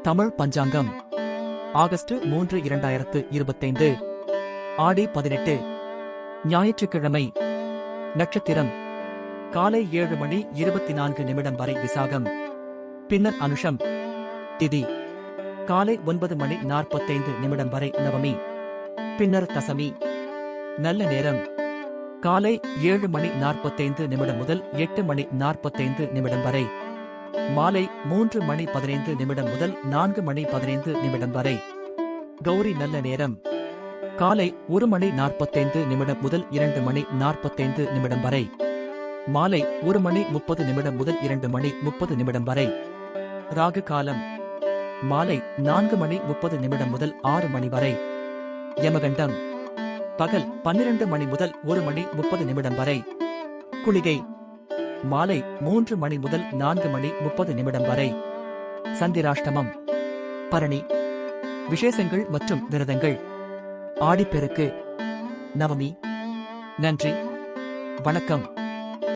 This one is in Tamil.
தமிழ் பஞ்சாங்கம் ஆகஸ்ட் 3 2025 ஆடி 18 ஞாயிற்றுக்கிழமை. நட்சத்திரம் காலை 7:24 வரை விசாகம், பின்னர் அனுஷம். திதி காலை 9:45 வரை நவமி, பின்னர் தசமி. நல்ல நேரம் காலை 7:45 முதல் 8:45 வரை. மாலை 3:15 முதல் 4:15 வரை. கௌரி நல்ல நேரம் காலை 1:45 முதல் 2:45 வரை. மாலை 1:30 முதல் 2:30 வரை. ராகு காலம் மாலை 4:30 முதல் 6 வரை. யமகண்டம் பகல் 12 முதல் 1:30 வரை. குளிகை மாலை 3 முதல் 4:30 வரை. சந்திராஷ்டமம் பரணி. விசேஷங்கள் மற்றும் விரதங்கள்: ஆடிப்பெருக்கு, நவமி. நன்றி, வணக்கம்.